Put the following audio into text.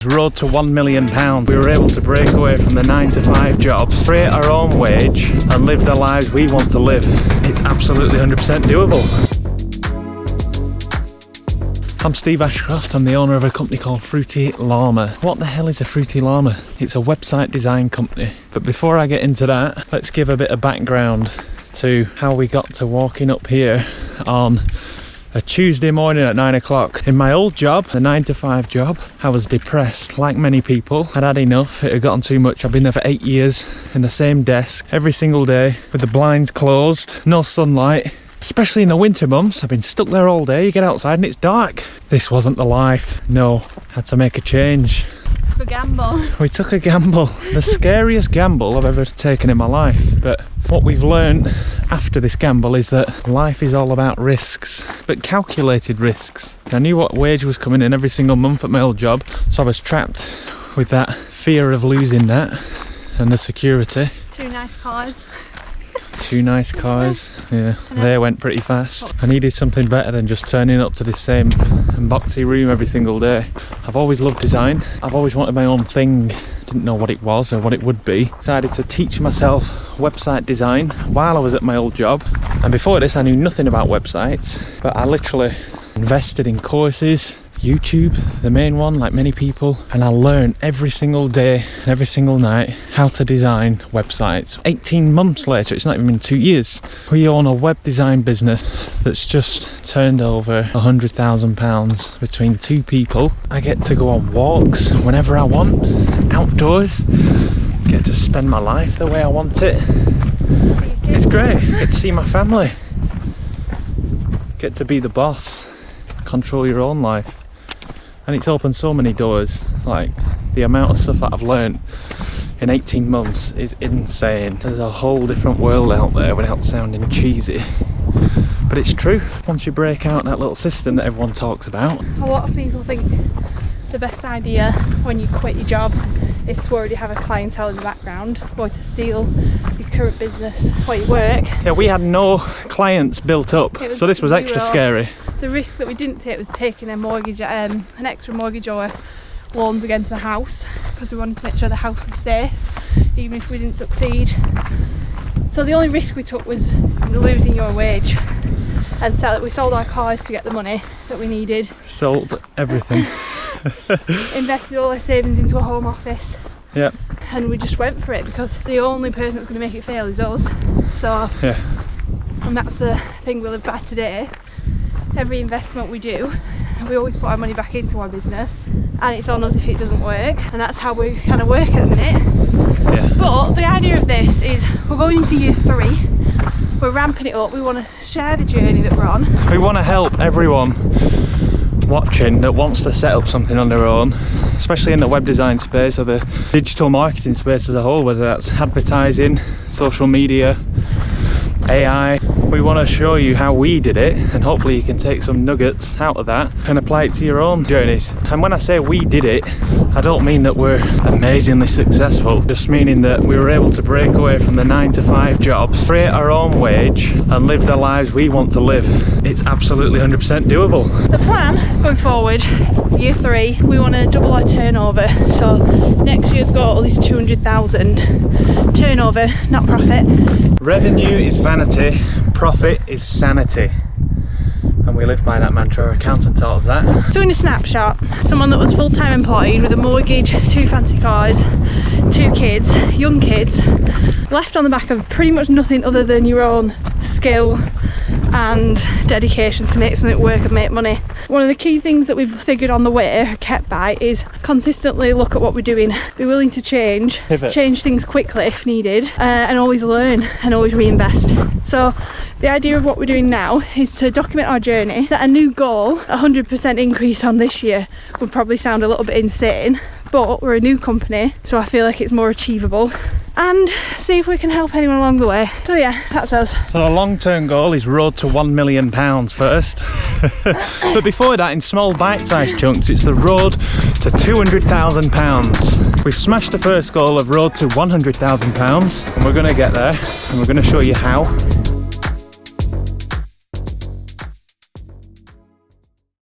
Road to £1 million. We were able to break away from the 9-to-5 jobs, create our own wage and live the lives we want to live. It's absolutely 100% doable. I'm Steve Ashcroft. I'm the owner of a company called Fruity Llama. What the hell is a Fruity Llama? It's a website design company. But before I get into that, let's give a bit of background to how we got to walking up here on a Tuesday morning at 9 o'clock. In my old job, the 9-to-5 job, I was depressed. Like many people, I'd had enough. It had gotten too much. I've been there for 8 years in the same desk every single day with the blinds closed, no sunlight. Especially in the winter months, I've been stuck there all day. You get outside and it's dark. This wasn't the life. No, had to make a change. A gamble. We took a gamble. The scariest gamble I've ever taken in my life. But what we've learned after this gamble is that life is all about risks, but calculated risks. I knew what wage was coming in every single month at my old job, so I was trapped with that fear of losing that and the security. Two nice cars. Two nice cars, yeah, they went pretty fast. I needed something better than just turning up to this same boxy room every single day. I've always loved design. I've always wanted my own thing. Didn't know what it was or what it would be. Decided to teach myself website design while I was at my old job. And before this, I knew nothing about websites, but I literally invested in courses, YouTube, the main one, like many people, and I learn every single day, every single night how to design websites. 18 months later, it's not even been 2 years, we own a web design business that's just turned over £100,000 between two people. I get to go on walks whenever I want, outdoors, get to spend my life the way I want it. It's great. Get to see my family, get to be the boss, control your own life. And it's opened so many doors. Like, the amount of stuff that I've learned in 18 months is insane. There's a whole different world out there without sounding cheesy, but it's true. Once you break out that little system that everyone talks about. A lot of people think the best idea when you quit your job is to already have a clientele in the background, or to steal your current business or your work. Yeah, we had no clients built up, so this was extra scary. The risk that we didn't take was taking a mortgage, an extra mortgage or loans against the house, because we wanted to make sure the house was safe, even if we didn't succeed. So the only risk we took was losing your wage, and we sold our cars to get the money that we needed. Sold everything. Invested all our savings into a home office. Yep. And we just went for it, because the only person that's going to make it fail is us. So, yeah. And that's the thing we live by today. Every investment we do, we always put our money back into our business, and it's on us if it doesn't work, and that's how we kind of work at the minute. Yeah. But the idea of this is we're going into year 3, we're ramping it up, we want to share the journey that we're on. We want to help everyone watching that wants to set up something on their own, especially in the web design space or the digital marketing space as a whole, whether that's advertising, social media, AI. We want to show you how we did it, and hopefully you can take some nuggets out of that and apply it to your own journeys. And when I say we did it, I don't mean that we're amazingly successful, just meaning that we were able to break away from the 9-to-5 jobs, create our own wage and live the lives we want to live. It's absolutely 100% doable. The plan going forward, year 3, we want to double our turnover. So next year's goal is 200,000 turnover, not profit. Revenue is vanity, profit is sanity. And we live by that mantra. Our accountant taught us that. So in a snapshot, someone that was full-time employed with a mortgage, 2 fancy cars, 2 kids, young kids, left on the back of pretty much nothing other than your own skill and dedication to make something work and make money. One of the key things that we've figured on the way, kept by, is consistently look at what we're doing, be willing to change things quickly if needed, and always learn and always reinvest. So the idea of what we're doing now is to document our journey. Set a new goal. 100% increase on this year would probably sound a little bit insane, but we're a new company, so I feel like it's more achievable, and see if we can help anyone along the way. So yeah, that's us. So the long-term goal is road to £1 million first. But before that, in small bite-sized chunks, it's the road to £200,000. We've smashed the first goal of road to £100,000, and we're going to get there, and we're going to show you how.